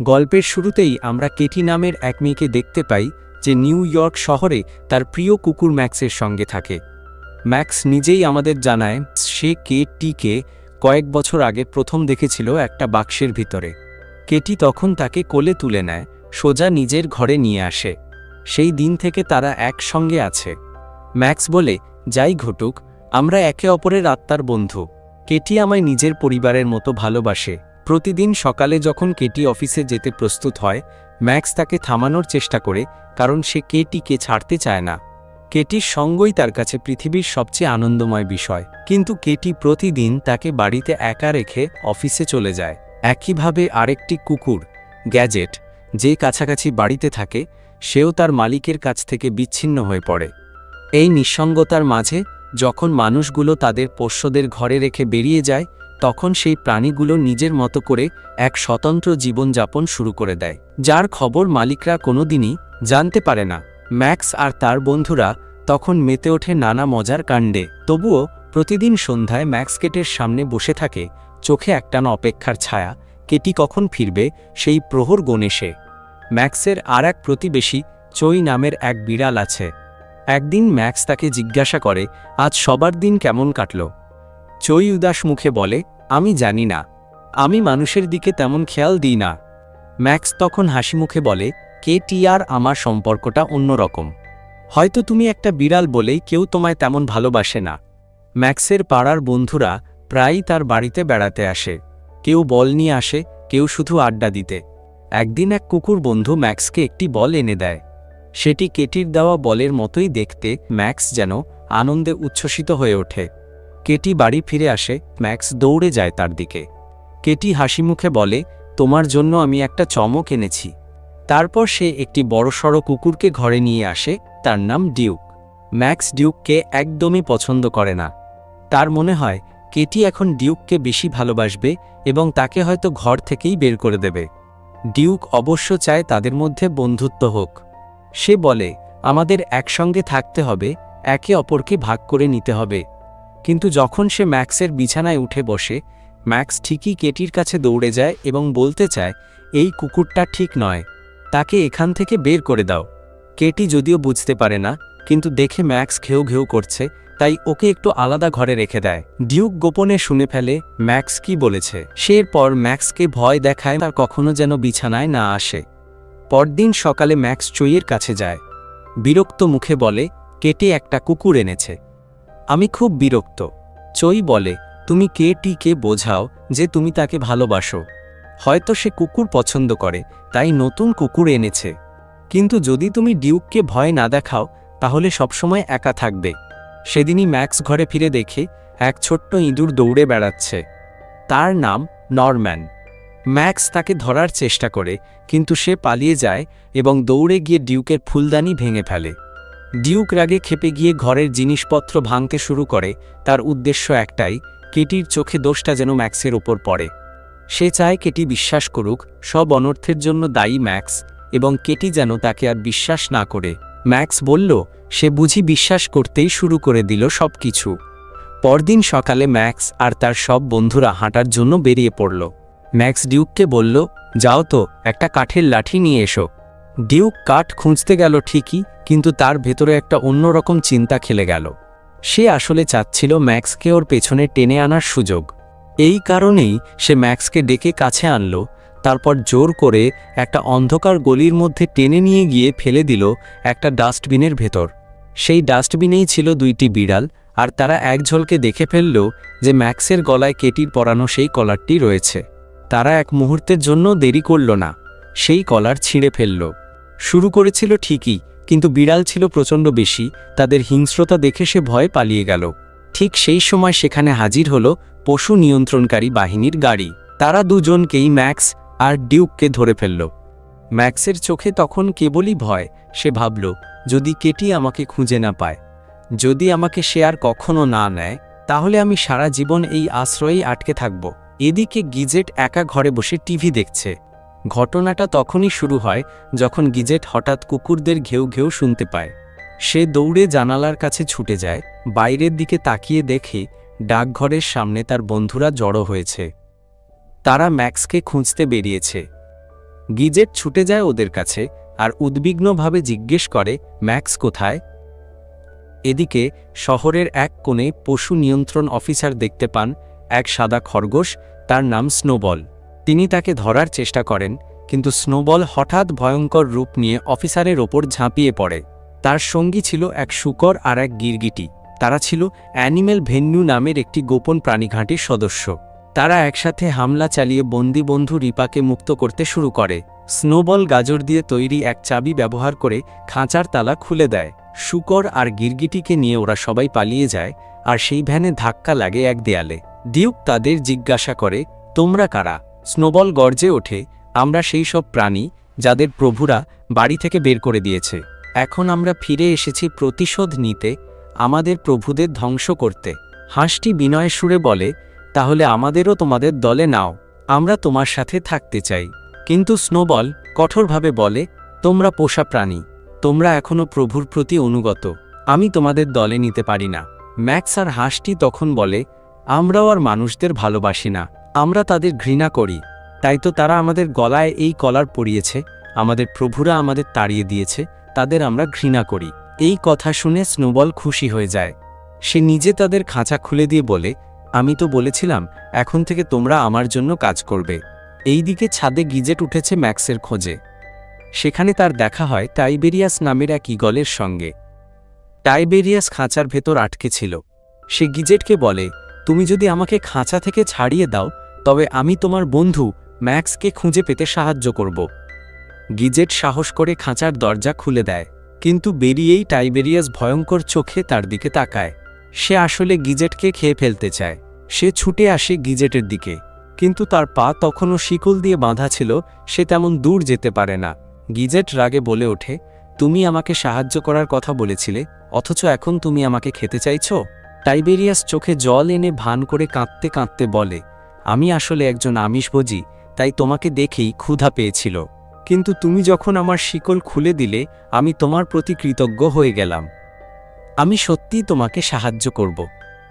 গল্পের শুরুতেই আমরা কেটি নামের এক মেয়েকে দেখতে পাই যে নিউ ইয়র্ক শহরে তার প্রিয় কুকুর ম্যাক্সের সঙ্গে থাকে। ম্যাক্স নিজেই আমাদের জানায় সে কেটিকে কয়েক বছর আগে প্রথম দেখেছিল একটা বাক্সের ভিতরে। কেটি তখন তাকে কোলে তুলে নেয়, সোজা নিজের ঘরে নিয়ে আসে। সেই দিন থেকে তারা একসঙ্গে আছে। ম্যাক্স বলে, যাই ঘটুক, আমরা একে অপরের আত্মার বন্ধু। কেটি আমায় নিজের পরিবারের মতো ভালোবাসে। প্রতিদিন সকালে যখন কেটি অফিসে যেতে প্রস্তুত হয়, ম্যাক্স তাকে থামানোর চেষ্টা করে, কারণ সে কেটিকে ছাড়তে চায় না। কেটির সঙ্গই তার কাছে পৃথিবীর সবচেয়ে আনন্দময় বিষয়। কিন্তু কেটি প্রতিদিন তাকে বাড়িতে একা রেখে অফিসে চলে যায়। একইভাবে আরেকটি কুকুর, গ্যাজেট, যে কাছাকাছি বাড়িতে থাকে, সেও তার মালিকের কাছ থেকে বিচ্ছিন্ন হয়ে পড়ে। এই নিঃসঙ্গতার মাঝে যখন মানুষগুলো তাদের পোষ্যদের ঘরে রেখে বেরিয়ে যায়, তখন সেই প্রাণীগুলো নিজের মতো করে এক স্বতন্ত্র জীবনযাপন শুরু করে দেয়, যার খবর মালিকরা কোনোদিনই জানতে পারে না। ম্যাক্স আর তার বন্ধুরা তখন মেতে ওঠে নানা মজার কাণ্ডে। তবুও প্রতিদিন সন্ধ্যায় ম্যাক্স কেটের সামনে বসে থাকে, চোখে একটানা অপেক্ষার ছায়া। কেটি কখন ফিরবে সেই প্রহর গোনে সে। ম্যাক্সের আর এক প্রতিবেশী চই নামের এক বিড়াল আছে। একদিন ম্যাক্স তাকে জিজ্ঞাসা করে, আজ সবার দিন কেমন কাটল? চই উদাস মুখে বলে, আমি জানি না, আমি মানুষের দিকে তেমন খেয়াল দিই না। ম্যাক্স তখন হাসি মুখে বলে, কেটি আর আমার সম্পর্কটা অন্যরকম। হয়তো তুমি একটা বিড়াল বলেই কেউ তোমায় তেমন ভালোবাসে না। ম্যাক্সের পাড়ার বন্ধুরা প্রায়ই তার বাড়িতে বেড়াতে আসে। কেউ বল নিয়ে আসে, কেউ শুধু আড্ডা দিতে। একদিন এক কুকুর বন্ধু ম্যাক্সকে একটি বল এনে দেয়। সেটি কেটির দেওয়া বলের মতোই দেখতে। ম্যাক্স যেন আনন্দে উচ্ছ্বসিত হয়ে ওঠে। কেটি বাড়ি ফিরে আসে, ম্যাক্স দৌড়ে যায় তার দিকে। কেটি হাসি মুখে বলে, তোমার জন্য আমি একটা চমক এনেছি। তারপর সে একটি বড়সড় কুকুরকে ঘরে নিয়ে আসে, তার নাম ডিউক। ম্যাক্স ডিউককে একদমই পছন্দ করে না। তার মনে হয় কেটি এখন ডিউককে বেশি ভালোবাসবে এবং তাকে হয়তো ঘর থেকেই বের করে দেবে। ডিউক অবশ্য চায় তাদের মধ্যে বন্ধুত্ব হোক। সে বলে, আমাদের একসঙ্গে থাকতে হবে, একে অপরকে ভাগ করে নিতে হবে। কিন্তু যখন সে ম্যাক্সের বিছানায় উঠে বসে, ম্যাক্স ঠিকই কেটির কাছে দৌড়ে যায় এবং বলতে চায়, এই কুকুরটা ঠিক নয়, তাকে এখান থেকে বের করে দাও। কেটি যদিও বুঝতে পারে না, কিন্তু দেখে ম্যাক্স ঘেউ ঘেউ করছে, তাই ওকে একটু আলাদা ঘরে রেখে দেয়। ডিউক গোপনে শুনে ফেলে ম্যাক্স কি বলেছে। সে এরপর ম্যাক্সকে ভয় দেখায় তার কখনো যেন বিছানায় না আসে। পরদিন সকালে ম্যাক্স চইয়ের কাছে যায়। বিরক্ত মুখে বলে, কেটি একটা কুকুর এনেছে, আমি খুব বিরক্ত। চই বলে, তুমি কেটিকে বোঝাও যে তুমি তাকে ভালোবাসো। হয়তো সে কুকুর পছন্দ করে, তাই নতুন কুকুর এনেছে। কিন্তু যদি তুমি ডিউককে ভয় না দেখাও, তাহলে সবসময় একা থাকবে। সেদিনই ম্যাক্স ঘরে ফিরে দেখে এক ছোট্ট ইঁদুর দৌড়ে বেড়াচ্ছে। তার নাম নরম্যান। ম্যাক্স তাকে ধরার চেষ্টা করে, কিন্তু সে পালিয়ে যায় এবং দৌড়ে গিয়ে ডিউকের ফুলদানি ভেঙে ফেলে। ডিউক রাগে ক্ষেপে গিয়ে ঘরের জিনিসপত্র ভাঙতে শুরু করে। তার উদ্দেশ্য একটাই, কেটির চোখে দোষটা যেন ম্যাক্সের ওপর পড়ে। সে চায় কেটি বিশ্বাস করুক সব অনর্থের জন্য দায়ী ম্যাক্স, এবং কেটি যেন তাকে আর বিশ্বাস না করে। ম্যাক্স বলল, সে বুঝি বিশ্বাস করতেই শুরু করে দিল সব কিছু। পরদিন সকালে ম্যাক্স আর তার সব বন্ধুরা হাঁটার জন্য বেরিয়ে পড়ল। ম্যাক্স ডিউককে বলল, যাও তো, একটা কাঠের লাঠি নিয়ে এসো। ডিউক কাঠ খুঁজতে গেল ঠিকই, কিন্তু তার ভেতরে একটা অন্যরকম চিন্তা খেলে গেল। সে আসলে চাচ্ছিল ম্যাক্সকে ওর পেছনে টেনে আনার সুযোগ। এই কারণেই সে ম্যাক্সকে ডেকে কাছে আনল, তারপর জোর করে একটা অন্ধকার গলির মধ্যে টেনে নিয়ে গিয়ে ফেলে দিল একটা ডাস্টবিনের ভেতর। সেই ডাস্টবিনেই ছিল দুইটি বিড়াল, আর তারা এক ঝলকে দেখে ফেলল যে ম্যাক্সের গলায় কেটির পরানো সেই কলারটি রয়েছে। তারা এক মুহূর্তের জন্য দেরি করল না, সেই কলার ছিঁড়ে ফেলল। শুরু করেছিল ঠিকই, কিন্তু বিড়াল ছিল প্রচণ্ড বেশি। তাদের হিংস্রতা দেখে সে ভয়ে পালিয়ে গেল। ঠিক সেই সময় সেখানে হাজির হলো পশু নিয়ন্ত্রণকারী বাহিনীর গাড়ি। তারা দুজনকেই ম্যাক্স আর ডিউককে ধরে ফেলল। ম্যাক্সের চোখে তখন কেবলই ভয়। সে ভাবল, যদি কেটি আমাকে খুঁজে না পায়, যদি আমাকে সে আর কখনো না নেয়, তাহলে আমি সারা জীবন এই আশ্রয়েই আটকে থাকব। এদিকে গিজেট একা ঘরে বসে টিভি দেখছে। ঘটনাটা তখনই শুরু হয় যখন গিজেট হঠাৎ কুকুরদের ঘেউ ঘেউ শুনতে পায়। সে দৌড়ে জানালার কাছে ছুটে যায়। বাইরের দিকে তাকিয়ে দেখে ডাকঘরের সামনে তার বন্ধুরা জড়ো হয়েছে। তারা ম্যাক্সকে খুঁজতে বেরিয়েছে। গিজেট ছুটে যায় ওদের কাছে আর উদ্বিগ্নভাবে জিজ্ঞেস করে, ম্যাক্স কোথায়? এদিকে শহরের এক কোণে পশু নিয়ন্ত্রণ অফিসার দেখতে পান এক সাদা খরগোশ, তার নাম স্নোবল। তিনি তাকে ধরার চেষ্টা করেন, কিন্তু স্নোবল হঠাৎ ভয়ঙ্কর রূপ নিয়ে অফিসারের ওপর ঝাঁপিয়ে পড়ে। তার সঙ্গী ছিল এক শূকর আর এক গিরগিটি। তারা ছিল অ্যানিমেল ভেন্যু নামের একটি গোপন প্রাণীঘাঁটির সদস্য। তারা একসাথে হামলা চালিয়ে বন্দি বন্ধু রিপাকে মুক্ত করতে শুরু করে। স্নোবল গাজর দিয়ে তৈরি এক চাবি ব্যবহার করে খাঁচার তালা খুলে দেয়। শূকর আর গিরগিটিকে নিয়ে ওরা সবাই পালিয়ে যায়, আর সেই ভ্যানে ধাক্কা লাগে এক দেয়ালে। ডিউক তাদের জিজ্ঞাসা করে, তোমরা কারা? স্নোবল গর্জে ওঠে, আমরা সেই সব প্রাণী যাদের প্রভুরা বাড়ি থেকে বের করে দিয়েছে। এখন আমরা ফিরে এসেছি প্রতিশোধ নিতে, আমাদের প্রভুদের ধ্বংস করতে। হাঁসটি বিনয়ের সুরে বলে, তাহলে আমাদেরও তোমাদের দলে নাও, আমরা তোমার সাথে থাকতে চাই। কিন্তু স্নোবল কঠোরভাবে বলে, তোমরা পোষা প্রাণী, তোমরা এখনও প্রভুর প্রতি অনুগত, আমি তোমাদের দলে নিতে পারি না। ম্যাক্স আর হাঁসটি তখন বলে, আমরাও আর মানুষদের ভালোবাসি না, আমরা তাদের ঘৃণা করি। তাই তো তারা আমাদের গলায় এই কলার পরিয়েছে, আমাদের প্রভুরা আমাদের তাড়িয়ে দিয়েছে, তাদের আমরা ঘৃণা করি। এই কথা শুনে স্নোবল খুশি হয়ে যায়। সে নিজে তাদের খাঁচা খুলে দিয়ে বলে, আমি তো বলেছিলাম এখন থেকে তোমরা আমার জন্য কাজ করবে। এইদিকে ছাদে গিজেট উঠেছে ম্যাক্সের খোঁজে। সেখানে তার দেখা হয় টাইবেরিয়াস নামের এক ঈগলের সঙ্গে। টাইবেরিয়াস খাঁচার ভেতর আটকে ছিল। সে গিজেটকে বলে, তুমি যদি আমাকে খাঁচা থেকে ছাড়িয়ে দাও তবে আমি তোমার বন্ধু ম্যাক্সকে খুঁজে পেতে সাহায্য করব। গিজেট সাহস করে খাঁচার দরজা খুলে দেয়, কিন্তু বেরিয়েই টাইবেরিয়াস ভয়ঙ্কর চোখে তার দিকে তাকায়। সে আসলে গিজেটকে খেয়ে ফেলতে চায়। সে ছুটে আসে গিজেটের দিকে, কিন্তু তার পা তখনও শিকল দিয়ে বাঁধা ছিল, সে তেমন দূর যেতে পারে না। গিজেট রাগে বলে ওঠে, তুমি আমাকে সাহায্য করার কথা বলেছিলে, অথচ এখন তুমি আমাকে খেতে চাইছ? টাইবেরিয়াস চোখে জল এনে ভান করে কাঁদতে কাঁদতে বলে, আমি আসলে একজন আমিষভোজী, তাই তোমাকে দেখেই ক্ষুধা পেয়েছিল, কিন্তু তুমি যখন আমার শিকল খুলে দিলে আমি তোমার প্রতি কৃতজ্ঞ হয়ে গেলাম। আমি সত্যিই তোমাকে সাহায্য করব।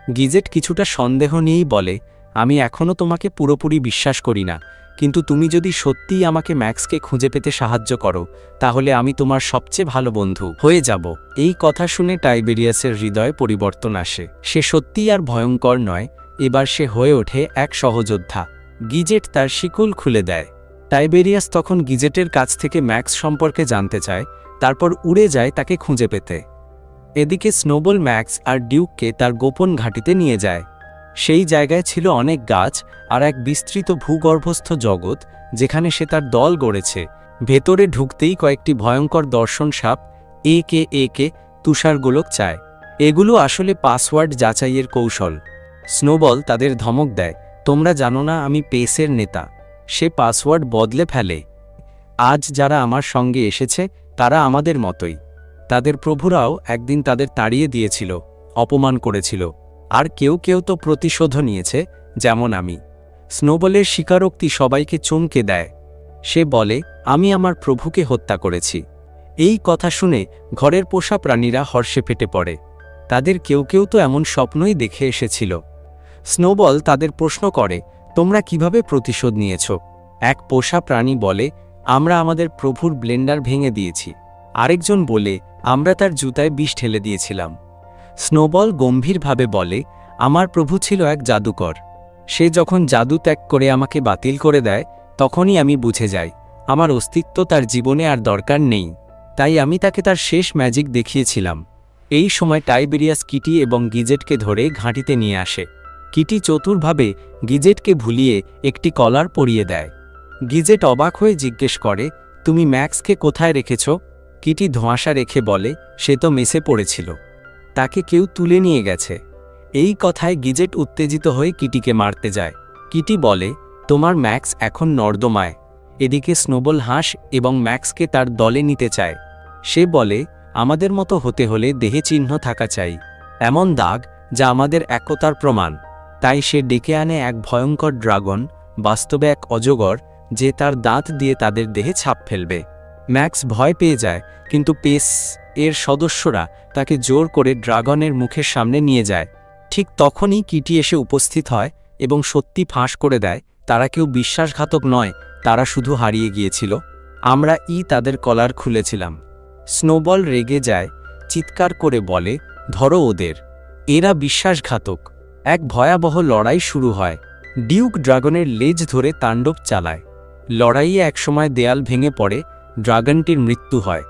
গিজেট কিছুটা সন্দেহ নিয়েই বলে, আমি এখনও তোমাকে পুরোপুরি বিশ্বাস করি না, কিন্তু তুমি যদি সত্যিই আমাকে ম্যাক্সকে খুঁজে পেতে সাহায্য করো তাহলে আমি তোমার সবচেয়ে ভালো বন্ধু হয়ে যাব। এই কথা শুনে টাইবেরিয়াসের হৃদয়ে পরিবর্তন আসে। সে সত্যিই আর ভয়ঙ্কর নয়, এবার সে হয়ে ওঠে এক সহযোদ্ধা। গিজেট তার শিকল খুলে দেয়। টাইবেরিয়াস তখন গিজেটের কাছ থেকে ম্যাক্স সম্পর্কে জানতে চায়, তারপর উড়ে যায় তাকে খুঁজে পেতে। এদিকে স্নোবল ম্যাক্স আর ডিউককে তার গোপন ঘাঁটিতে নিয়ে যায়। সেই জায়গায় ছিল অনেক গাছ আর এক বিস্তৃত ভূগর্ভস্থ জগৎ, যেখানে সে তার দল গড়েছে। ভেতরে ঢুকতেই কয়েকটি ভয়ঙ্কর দর্শন সাপ একে তুষারগোলক চায়। এগুলো আসলে পাসওয়ার্ড যাচাইয়ের কৌশল। স্নোবল তাদের ধমক দেয়, তোমরা জানো না আমি পেসের নেতা। সে পাসওয়ার্ড বদলে ফেলে। আজ যারা আমার সঙ্গে এসেছে তারা আমাদের মতোই। তাদের প্রভুরাও একদিন তাদের তাড়িয়ে দিয়েছিল, অপমান করেছিল, আর কেউ কেউ তো প্রতিশোধ নিয়েছে, যেমন আমি। স্নোবলের স্বীকারোক্তি সবাইকে চমকে দেয়। সে বলে, আমি আমার প্রভুকে হত্যা করেছি। এই কথা শুনে ঘরের পোষা প্রাণীরা হর্ষে ফেটে পড়ে। তাদের কেউ কেউ তো এমন স্বপ্নই দেখে এসেছিল। স্নোবল তাদের প্রশ্ন করে, তোমরা কিভাবে প্রতিশোধ নিয়েছ? এক পোষা প্রাণী বলে, আমরা আমাদের প্রভুর ব্লেন্ডার ভেঙে দিয়েছি। আরেকজন বলে, আমরা তার জুতায় বিষ ঢেলে দিয়েছিলাম। স্নোবল গম্ভীরভাবে বলে, আমার প্রভু ছিল এক জাদুকর। সে যখন জাদু ত্যাগ করে আমাকে বাতিল করে দেয় তখনই আমি বুঝে যাই আমার অস্তিত্ব তার জীবনে আর দরকার নেই। তাই আমি তাকে তার শেষ ম্যাজিক দেখিয়েছিলাম। এই সময় টাইবেরিয়াস কিটি এবং গিজেটকে ধরে ঘাঁটিতে নিয়ে আসে। কিটি চতুরভাবে গিজেটকে ভুলিয়ে একটি কলার পরিয়ে দেয়। গিজেট অবাক হয়ে জিজ্ঞেস করে, তুমি ম্যাক্সকে কোথায় রেখেছ? কিটি ধোঁয়াশা রেখে বলে, সে তো মেসে পড়েছিল, তাকে কেউ তুলে নিয়ে গেছে। এই কথায় গিজেট উত্তেজিত হয়ে কিটিকে মারতে যায়। কিটি বলে, তোমার ম্যাক্স এখন নর্দমায়। এদিকে স্নোবল হাঁস এবং ম্যাক্সকে তার দলে নিতে চায়। সে বলে, আমাদের মতো হতে হলে দেহে চিহ্ন থাকা চাই, এমন দাগ যা আমাদের একতার প্রমাণ। তাই সে ডেকে আনে এক ভয়ঙ্কর ড্রাগন, বাস্তবে এক অজগর, যে তার দাঁত দিয়ে তাদের দেহে ছাপ ফেলবে। ম্যাক্স ভয় পেয়ে যায়, কিন্তু পেস এর সদস্যরা তাকে জোর করে ড্রাগনের মুখের সামনে নিয়ে যায়। ঠিক তখনই কিটি এসে উপস্থিত হয় এবং সত্যি ফাঁস করে দেয়, তারা কেউ বিশ্বাসঘাতক নয়, তারা শুধু হারিয়ে গিয়েছিল, আমরা তাদের কলার খুলেছিলাম। স্নোবল রেগে যায়, চিৎকার করে বলে, ধরো ওদের, এরা বিশ্বাসঘাতক। এক ভয়াবহ লড়াই শুরু হয়। ডিউক ড্রাগনের লেজ ধরে তাণ্ডব চালায়। লড়াইয়ে একসময় দেয়াল ভেঙে পড়ে, ড্রাগনটির মৃত্যু হয়।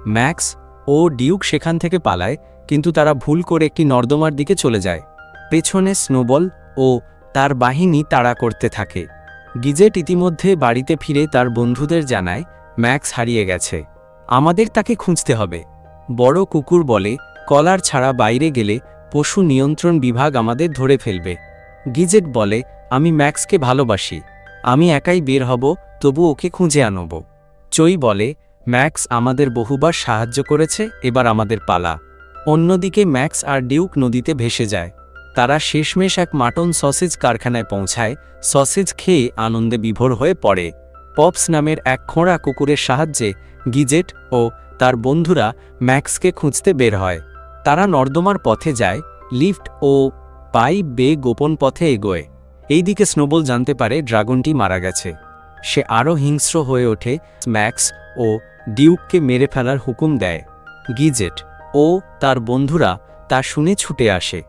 ম্যাক্স ও ডিউক সেখান থেকে পালায়, কিন্তু তারা ভুল করে একটি নর্দমার দিকে চলে যায়। পেছনে স্নোবল ও তার বাহিনী তাড়া করতে থাকে। গিজেট ইতিমধ্যে বাড়িতে ফিরে তার বন্ধুদের জানায় ম্যাক্স হারিয়ে গেছে, আমাদের তাকে খুঁজতে হবে। বড় কুকুর বলে, কলার ছাড়া বাইরে গেলে পশু নিয়ন্ত্রণ বিভাগ আমাদের ধরে ফেলবে। গিজেট বলে, আমি ম্যাক্সকে ভালোবাসি, আমি একাই বের হব, তবু ওকে খুঁজে আনব। চই বলে, ম্যাক্স আমাদের বহুবার সাহায্য করেছে, এবার আমাদের পালা। অন্যদিকে ম্যাক্স আর ডিউক নদীতে ভেসে যায়। তারা শেষমেশ এক মাটন সসেজ কারখানায় পৌঁছায়। সসেজ খেয়ে আনন্দে বিভোর হয়ে পড়ে। পপস নামের এক খোঁড়া কুকুরের সাহায্যে গিজেট ও তার বন্ধুরা ম্যাক্সকে খুঁজতে বের হয়। তারা নর্দমার পথে যায়, লিফট ও পাইপ বেয়ে গোপন পথে এগোয়। এইদিকে স্নোবল জানতে পারে ড্রাগনটি মারা গেছে। সে আরও হিংস্র হয়ে ওঠে, ম্যাক্স ও ডিউককে মেরে ফেলার হুকুম দেয়। গিজেট ও তার বন্ধুরা তা শুনে ছুটে আসে।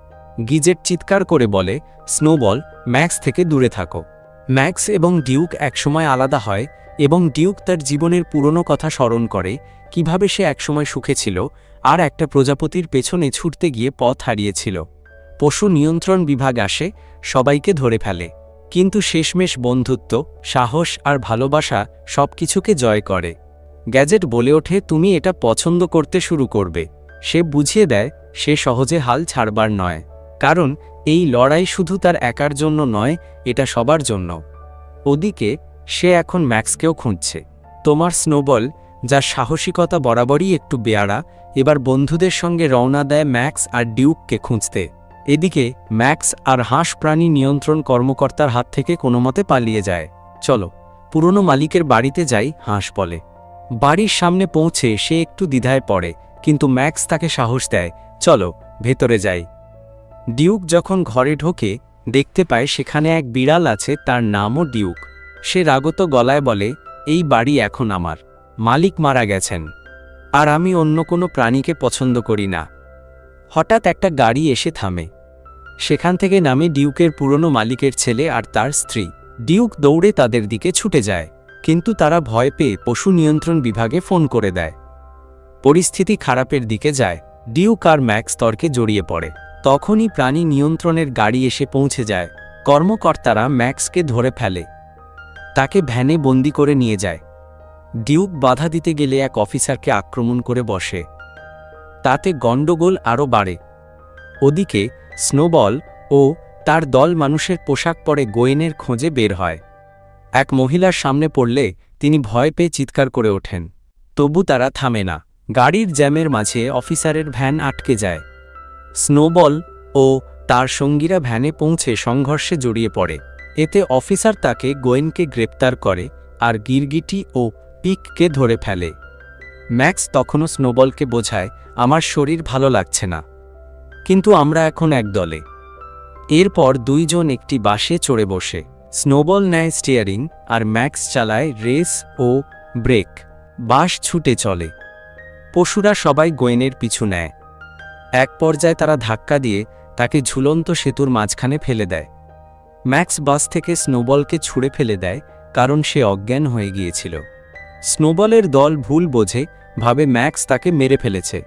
গিজেট চিৎকার করে বলে, স্নোবল, ম্যাক্স থেকে দূরে থাকো। ম্যাক্স এবং ডিউক একসময় আলাদা হয় এবং ডিউক তার জীবনের পুরনো কথা স্মরণ করে, কিভাবে সে একসময় সুখে ছিল আর একটা প্রজাপতির পেছনে ছুটতে গিয়ে পথ হারিয়েছিল। পশু নিয়ন্ত্রণ বিভাগ আসে, সবাইকে ধরে ফেলে, কিন্তু শেষমেশ বন্ধুত্ব, সাহস আর ভালোবাসা সবকিছুকে জয় করে। গ্যাজেট বলে ওঠে, তুমি এটা পছন্দ করতে শুরু করবে। সে বুঝিয়ে দেয় সে সহজে হাল ছাড়বার নয়, কারণ এই লড়াই শুধু তার একার জন্য নয়, এটা সবার জন্য। ওদিকে সে এখন ম্যাক্সকেও খুঁজছে। তোমার স্নোবল, যার সাহসিকতা বরাবরই একটু বেয়াড়া, এবার বন্ধুদের সঙ্গে রওনা দেয় ম্যাক্স আর ডিউককে খুঁজতে। এদিকে ম্যাক্স আর হাঁস প্রাণী নিয়ন্ত্রণ কর্মকর্তার হাত থেকে কোনোমতে পালিয়ে যায়। চলো পুরনো মালিকের বাড়িতে যাই, হাঁস বলে। বাড়ির সামনে পৌঁছে সে একটু দ্বিধায় পড়ে, কিন্তু ম্যাক্স তাকে সাহস দেয়, চলো ভেতরে যাই। ডিউক যখন ঘরে ঢোকে, দেখতে পায় সেখানে এক বিড়াল আছে, তার নামও ডিউক। সে রাগত গলায় বলে, এই বাড়ি এখন আমার, মালিক মারা গেছেন, আর আমি অন্য কোনো প্রাণীকে পছন্দ করি না। হঠাৎ একটা গাড়ি এসে থামে। সেখান থেকে নামে ডিউকের পুরনো মালিকের ছেলে আর তার স্ত্রী। ডিউক দৌড়ে তাদের দিকে ছুটে যায়, কিন্তু তারা ভয় পেয়ে পশু নিয়ন্ত্রণ বিভাগে ফোন করে দেয়। পরিস্থিতি খারাপের দিকে যায়। ডিউক আর ম্যাক্স তর্কে জড়িয়ে পড়ে। তখনই প্রাণী নিয়ন্ত্রণের গাড়ি এসে পৌঁছে যায়। কর্মকর্তারা ম্যাক্সকে ধরে ফেলে, তাকে ভ্যানে বন্দি করে নিয়ে যায়। ডিউক বাধা দিতে গেলে এক অফিসারকে আক্রমণ করে বসে, তাতে গণ্ডগোল আরও বাড়ে। ওদিকে স্নোবল ও তার দল মানুষের পোশাক পরে গোয়েনের খোঁজে বের হয়। এক মহিলার সামনে পড়লে তিনি ভয় পেয়ে চিৎকার করে ওঠেন, তবু তারা থামে না। গাড়ির জ্যামের মাঝে অফিসারের ভ্যান আটকে যায়। স্নোবল ও তার সঙ্গীরা ভ্যানে পৌঁছে সংঘর্ষে জড়িয়ে পড়ে। এতে অফিসার তাকে গোয়েনকে গ্রেপ্তার করে আর গিরগিটি ও পিককে ধরে ফেলে। ম্যাক্স তখনও স্নোবলকে বোঝায়, আমার শরীর ভালো লাগছে না, কিন্তু আমরা এখন এক দলে। এরপর দুইজন একটি বাসে চড়ে বসে। স্নোবল নেয় স্টিয়ারিং আর ম্যাক্স চালায় রেস ও ব্রেক। বাস ছুটে চলে। পশুরা সবাই গোয়েনের পিছু নেয়। এক পর্যায়ে তারা ধাক্কা দিয়ে তাকে ঝুলন্ত সেতুর মাঝখানে ফেলে দেয়। ম্যাক্স বাস থেকে স্নোবলকে ছুঁড়ে ফেলে দেয়, কারণ সে অজ্ঞান হয়ে গিয়েছিল। স্নোবলের দল ভুল বোঝে, ভাবে ম্যাক্স তাকে মেরে ফেলেছে।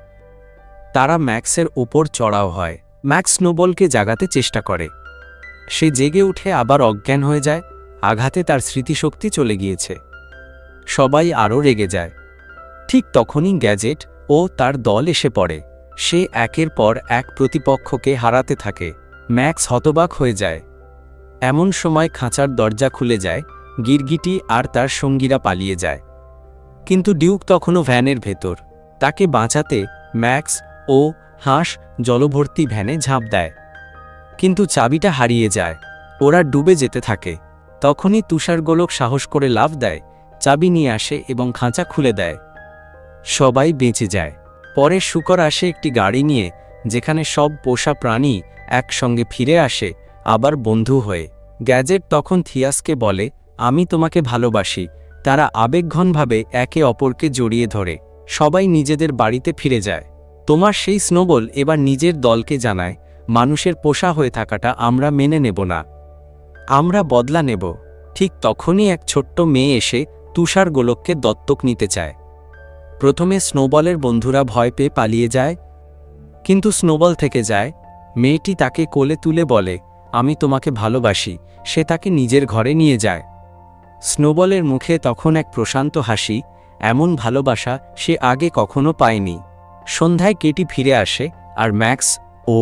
তারা ম্যাক্সের ওপর চড়াও হয়। ম্যাক্স স্নোবলকে জাগাতে চেষ্টা করে। সে জেগে উঠে আবার অজ্ঞান হয়ে যায়, আঘাতে তার স্মৃতিশক্তি চলে গিয়েছে। সবাই আরও রেগে যায়। ঠিক তখনই গ্যাজেট ও তার দল এসে পড়ে। সে একের পর এক প্রতিপক্ষকে হারাতে থাকে। ম্যাক্স হতবাক হয়ে যায়। এমন সময় খাঁচার দরজা খুলে যায়, গিরগিটি আর তার সঙ্গীরা পালিয়ে যায়। কিন্তু ডিউক তখনও ভ্যানের ভেতর। তাকে বাঁচাতে ম্যাক্স ও হাঁস জলভর্তি ভ্যানে ঝাঁপ দেয়, কিন্তু চাবিটা হারিয়ে যায়। ওরা ডুবে যেতে থাকে। তখনই তুষারগোলক সাহস করে লাফ দেয়, চাবি নিয়ে আসে এবং খাঁচা খুলে দেয়। সবাই বেঁচে যায়। পরে শুকর আসে একটি গাড়ি নিয়ে, যেখানে সব পোষা প্রাণী একসঙ্গে ফিরে আসে, আবার বন্ধু হয়ে। গ্যাজেট তখন থিয়াসকে বলে, আমি তোমাকে ভালোবাসি। তারা আবেগঘনভাবে একে অপরকে জড়িয়ে ধরে সবাই নিজেদের বাড়িতে ফিরে যায়। তোমার সেই স্নোবল এবার নিজের দলকে জানায়, মানুষের পোষা হয়ে থাকাটা আমরা মেনে নেব না, আমরা বদলা নেব। ঠিক তখনই এক ছোট্ট মেয়ে এসে তুষার গোলককে দত্তক নিতে চায়। প্রথমে স্নোবলের বন্ধুরা ভয় পেয়ে পালিয়ে যায়, কিন্তু স্নোবল থেকে যায়। মেয়েটি তাকে কোলে তুলে বলে, আমি তোমাকে ভালোবাসি। সে তাকে নিজের ঘরে নিয়ে যায়। স্নোবলের মুখে তখন এক প্রশান্ত হাসি, এমন ভালোবাসা সে আগে কখনো পায়নি। সন্ধ্যায় কেটি ফিরে আসে, আর ম্যাক্স ও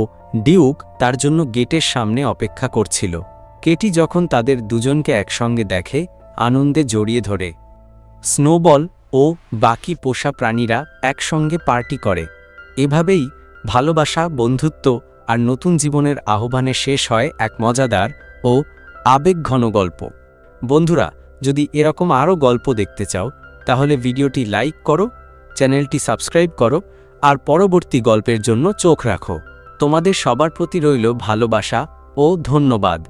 ডিউক তার জন্য গেটের সামনে অপেক্ষা করছিল। কেটি যখন তাদের দুজনকে একসঙ্গে দেখে, আনন্দে জড়িয়ে ধরে। স্নোবল ও বাকি পোষা প্রাণীরা একসঙ্গে পার্টি করে। এভাবেই ভালোবাসা, বন্ধুত্ব আর নতুন জীবনের আহ্বানে শেষ হয় এক মজাদার ও আবেগঘন গল্প। বন্ধুরা, যদি এরকম আরও গল্প দেখতে চাও তাহলে ভিডিওটি লাইক করো, চ্যানেলটি সাবস্ক্রাইব করো আর পরবর্তী গল্পের জন্য চোখ রাখো। তোমাদের সবার প্রতি রইল ভালোবাসা ও ধন্যবাদ।